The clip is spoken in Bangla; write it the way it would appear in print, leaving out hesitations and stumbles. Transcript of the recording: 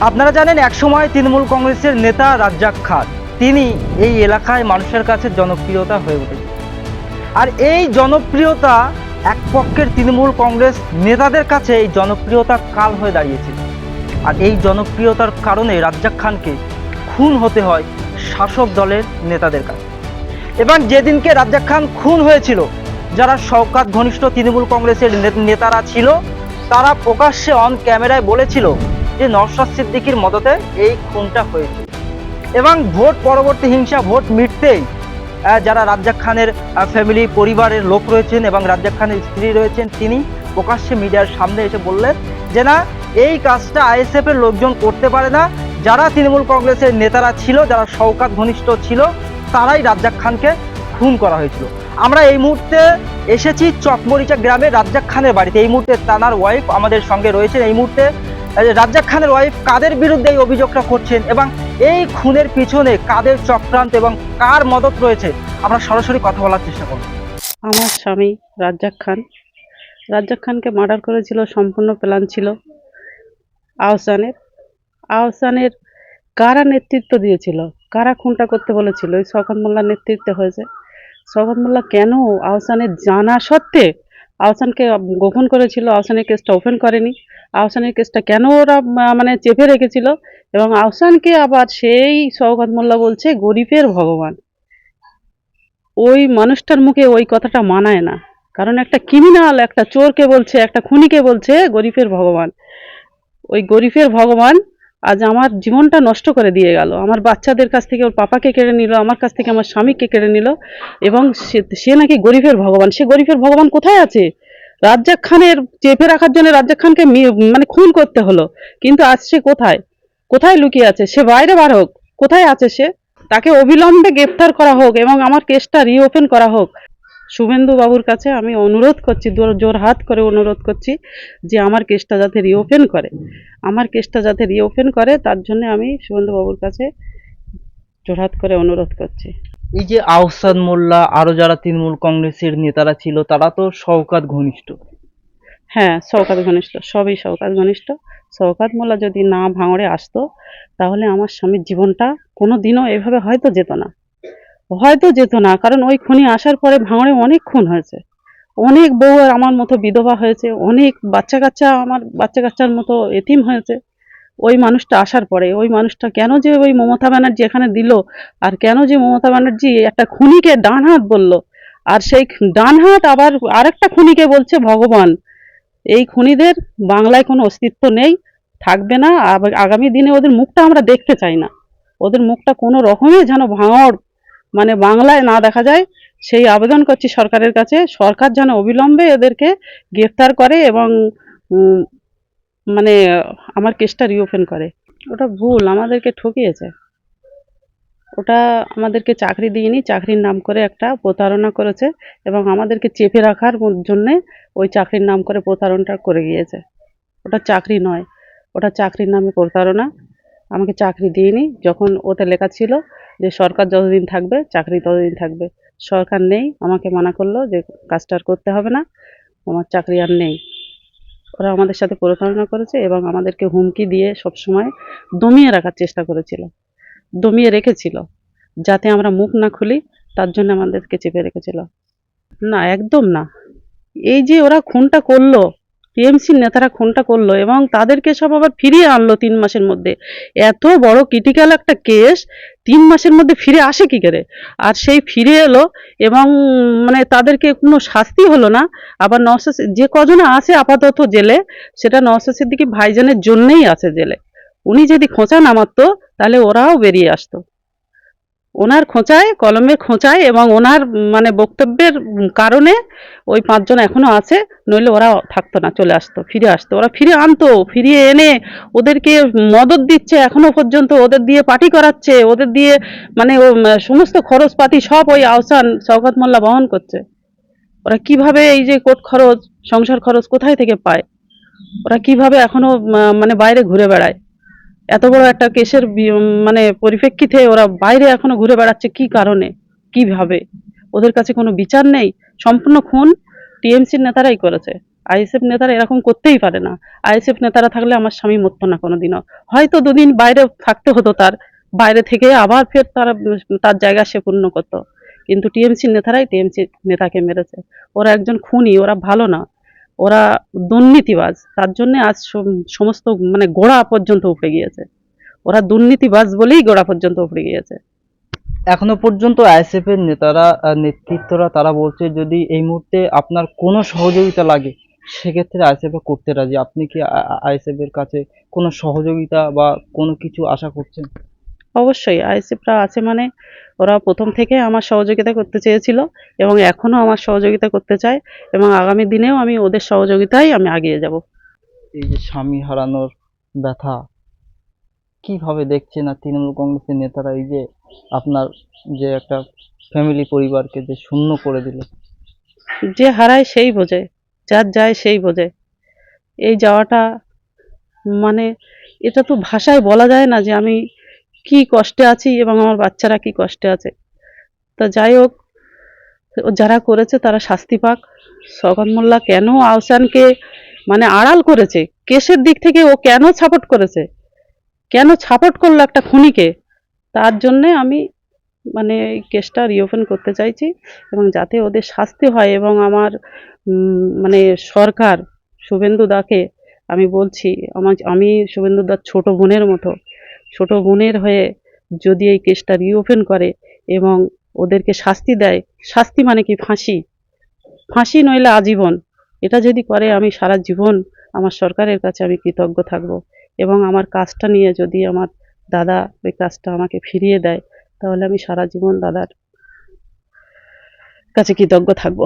আপনারা জানেন একসময় তৃণমূল কংগ্রেসের নেতা রাজ্জাক খান তিনি এই এলাকায় মানুষের কাছে জনপ্রিয়তা হয়ে উঠেছে। আর এই জনপ্রিয়তা এক পক্ষের তৃণমূল কংগ্রেস নেতাদের কাছে এই জনপ্রিয়তা কাল হয়ে দাঁড়িয়েছে। আর এই জনপ্রিয়তার কারণে রাজ্জাক খানকে খুন হতে হয় শাসক দলের নেতাদের কাছে। এবং যেদিনকে রাজ্জাক খান খুন হয়েছিল, যারা শওকত ঘনিষ্ঠ তৃণমূল কংগ্রেসের নেতারা ছিল, তারা প্রকাশ্যে অন ক্যামেরায় বলেছিল যে নওশাদ সিদ্দিকীর মদতে এই খুনটা হয়েছে। এবং ভোট পরবর্তী হিংসা ভোট মিটতেই যারা রাজ্জাক খানের ফ্যামিলি পরিবারের লোক রয়েছেন এবং রাজ্জাক খানের স্ত্রী রয়েছেন, তিনি প্রকাশ্যে মিডিয়ার সামনে এসে বললেন যে না, এই কাজটা আইএসএফ এর লোকজন করতে পারে না, যারা তৃণমূল কংগ্রেসের নেতারা ছিল, যারা শওকত ঘনিষ্ঠ ছিল, তারাই রাজ্জাক খানকে খুন করা হয়েছিল। আমরা এই মুহূর্তে এসেছি চকমরিচা গ্রামে রাজ্জাক খানের বাড়িতে। এই মুহূর্তে তানার ওয়াইফ আমাদের সঙ্গে রয়েছেন। এই মুহূর্তে রাজ্জাক খানের ওয়াইফ কাদের বিরুদ্ধে এই অভিযোগটা করছেন এবং এই খুনের পিছনে কাদের চক্রান্ত এবং কার মদত রয়েছে, আমরা সরাসরি কথা বলার চেষ্টা করব। আমার স্বামী রাজ্জাক খানকে মার্ডার করেছিল, সম্পূর্ণ প্ল্যান ছিল আহসানের কারা নেতৃত্ব দিয়েছিল, কারা খুনটা করতে বলেছিল? ওই শওকত মোল্লার নেতৃত্বে হয়েছে। শওকত মোল্লা কেন আহসানের জানা সত্ত্বে আহসানকে গোপন করেছিল? আহসানের কেসটা ওপেন করেনি। আহসানের কেসটা কেন ওরা মানে চেপে রেখেছিল? এবং আহসানকে আবার সেই শওকত মোল্লা বলছে গরিবের ভগবান। ওই মানুষটার মুখে ওই কথাটা মানায় না, কারণ একটা ক্রিমিনাল, একটা চোরকে বলছে, একটা খুনিকে বলছে গরিবের ভগবান। ওই গরিবের ভগবান আজ আমার জীবনটা নষ্ট করে দিয়ে গেল। আমার বাচ্চাদের কাছ থেকে ওর পাপাকে কেড়ে নিল, আমার কাছ থেকে আমার স্বামীকে কেড়ে নিল। এবং সে নাকি গরিবের ভগবান। সে গরিবের ভগবান কোথায় আছে? রাজ্জাক খানের চেপে রাখার জন্য রাজ্জাক খানকে মানে খুন করতে হলো, কিন্তু আজ সে কোথায় কোথায় লুকিয়ে আছে? সে বাইরে বার হোক। কোথায় আছে সে? তাকে অবিলম্বে গ্রেফতার করা হোক এবং আমার কেসটা রিওপেন করা হোক। শুভেন্দু বাবুর কাছে আমি অনুরোধ করছি, জোর হাত করে অনুরোধ করছি যে আমার কেসটা যাতে রিওপেন করে, তার জন্য আমি শুভেন্দু বাবুর কাছে জোর হাত করে অনুরোধ করছি। এই যে আহসান মোল্লা আরো যারা তৃণমূল কংগ্রেসের নেতারা ছিল, তারা তো শওকত ঘনিষ্ঠ। হ্যাঁ, শওকত ঘনিষ্ঠ, সবই শওকত ঘনিষ্ঠ। শওকত মোল্লা যদি না ভাঙড়ে আসতো, তাহলে আমার স্বামীর জীবনটা কোনো দিনও এভাবে হয়তো যেত না। কারণ ওই খুনি আসার পরে ভাঙড়ে অনেক খুন হয়েছে, অনেক বউ আমার মতো বিধবা হয়েছে, অনেক আমার বাচ্চা কাচ্চার মতো এতিম হয়েছে। ওই মানুষটা আসার পরে, ওই মানুষটা কেন যে ওই মমতা ব্যানার্জি এখানে দিল, আর কেন যে মমতা ব্যানার্জি একটা খুনিকে ডান হাত বললো, আর সেই ডান হাত আবার আরেকটা খুনিকে বলছে ভগবান। এই খুনিদের বাংলায় কোনো অস্তিত্ব নেই, থাকবে না। আগামী দিনে ওদের মুখটা আমরা দেখতে চাই না। ওদের মুখটা কোনো রকমে যেন ভাঙড় মানে বাংলায় না দেখা যায়, সেই আবেদন করছি সরকারের কাছে। সরকার যেন অবিলম্বে এদেরকে গ্রেফতার করে এবং মানে আমার কেসটা রিওপেন করে। ওটা ভুল, আমাদেরকে ঠকিয়েছে। ওটা আমাদেরকে চাকরি দিইনি, চাকরির নাম করে একটা প্রতারণা করেছে এবং আমাদেরকে চেপে রাখার জন্যে ওই চাকরির নাম করে প্রতারণাটা করে গিয়েছে। ওটা চাকরি নয়, ওটা চাকরির নামে প্রতারণা। আমাকে চাকরি দিইনি। যখন ওতে লেখা ছিল যে সরকার যতদিন থাকবে চাকরি ততদিন থাকবে, সরকার নেই, আমাকে মানা করলো যে কাজটা আর করতে হবে না, আমার চাকরি আর নেই। ওরা আমাদের সাথে প্রতারণা করেছে এবং আমাদেরকে হুমকি দিয়ে সবসময় দমিয়ে রাখার চেষ্টা করেছিল, দমিয়ে রেখেছিল, যাতে আমরা মুখ না খুলি, তার জন্য আমাদেরকে চেপে রেখেছিল। না, একদম না। এই যে ওরা খুনটা করলো, টিএমসির নেতারা খুনটা করলো এবং তাদেরকে সব আবার ফিরিয়ে আনলো 3 মাসের মধ্যে। এত বড় ক্রিটিক্যাল একটা কেস 3 মাসের মধ্যে ফিরে আসে কি করে? আর সেই ফিরে এলো এবং মানে তাদেরকে কোনো শাস্তি হলো না। আবার নওশাদ যে কজন আছে আপাতত জেলে, সেটা নওশাদ সিদ্দিকী ভাইজানের জন্যই আছে জেলে। উনি যদি খোঁচা না মারতো, তাহলে ওরাও বেরিয়ে আসতো। ওনার খোঁচায়, কলমের খোঁচায় এবং ওনার মানে বক্তব্যের কারণে ওই 5 জন এখনো আছে, নইলে ওরা থাকতো না, চলে আসতো, ফিরে আসতো। ওরা ফিরে আনতো, ফিরিয়ে এনে ওদেরকে মদত দিচ্ছে, এখনো পর্যন্ত ওদের দিয়ে পার্টি করাচ্ছে, ওদের দিয়ে মানে সমস্ত খরচপাতি সব ওই আহসান শওকত মোল্লা বহন করছে। ওরা কিভাবে এই যে কোর্ট খরচ, সংসার খরচ কোথায় থেকে পায়? ওরা কিভাবে এখনো মানে বাইরে ঘুরে বেড়ায়? এত বড় একটা কেসের মানে পরিপ্রেক্ষিতে ওরা বাইরে এখনো ঘুরে বেড়াচ্ছে কি কারণে? কিভাবে? ওদের কাছে কোনো বিচার নেই? সম্পূর্ণ খুন টিএমসির নেতারাই করেছে। আইএসএফ নেতারা এরকম করতেই পারে না। আইএসএফ নেতারা থাকলে আমার স্বামী মরতো না কোনোদিনও। হয়তো দুদিন বাইরে থাকতে হতো তার, বাইরে থেকে আবার ফের তারা তার জায়গা সে পূর্ণ করতো। কিন্তু টিএমসি নেতারাই টিএমসি নেতাকে মেরেছে। ওরা একজন খুনি, ওরা ভালো না, ওরা দুর্নীতিবাজ। তার জন্য আজ সমস্ত মানে গোড়া পর্যন্ত উপড়ে গিয়েছে। ওরা দুর্নীতিবাজ বলেই গোড়া পর্যন্ত উপড়ে গিয়েছে। এখনো পর্যন্ত আইএসএফ এর নেতারা নেতৃত্বরা তারা বলছে যদি এই মুহূর্তে আপনার কোনো সহযোগিতা লাগে সেক্ষেত্রে আইএসএফ করতে রাজি। আপনি কি আইএসএফ এর কাছে কোনো সহযোগিতা বা কোনো কিছু আশা করছেন? অবশ্যই আইএসএফরা আছে মানে ওরা প্রথম থেকে আমার সহযোগিতা করতে চেয়েছিল এবং এখনো আমার সহযোগিতা করতে চায় এবং আগামী দিনেও আমি ওদের সহযোগিতায় আমি এগিয়ে যাব। এই যে স্বামী হারানোর ব্যথা কিভাবে দেখছেন? আর তৃণমূল কংগ্রেসের নেতারা এই যে আপনার যে একটা ফ্যামিলি পরিবারকে যে শূন্য করে দিল। যে হারায় সেই বোঝে, যার যায় সেই বোঝে। এই যাওয়াটা মানে এটা তো ভাষায় বলা যায় না যে আমি কি কষ্টে আছি এবং আমার বাচ্চারা কি কষ্টে আছে। তা যাই হোক, যারা করেছে তারা শাস্তি পাক। শওকত মোল্লা কেন আহসানকে মানে আড়াল করেছে, কেসের দিক থেকে ও কেন সাপোর্ট করেছে, কেন সাপোর্ট করলো একটা খুনিকে, তার জন্যে আমি মানে এই কেসটা রিওপেন করতে চাইছি এবং যাতে ওদের শাস্তি হয়। এবং আমার মানে সরকার শুভেন্দু দাকে আমি বলছি, আমি শুভেন্দু দার ছোট বোনের মতো, ছোট বোনের হয়ে যদি এই কেসটা রিওপেন করে এবং ওদেরকে শাস্তি দেয়, শাস্তি মানে কি ফাঁসি, ফাঁসি নইলে আজীবন, এটা যদি করে আমি সারা জীবন আমার সরকারের কাছে আমি কৃতজ্ঞ থাকব। এবং আমার কাজটা নিয়ে যদি আমার দাদা ওই কাজটা আমাকে ফিরিয়ে দেয় তাহলে আমি সারা জীবন দাদার কাছে কৃতজ্ঞ থাকব।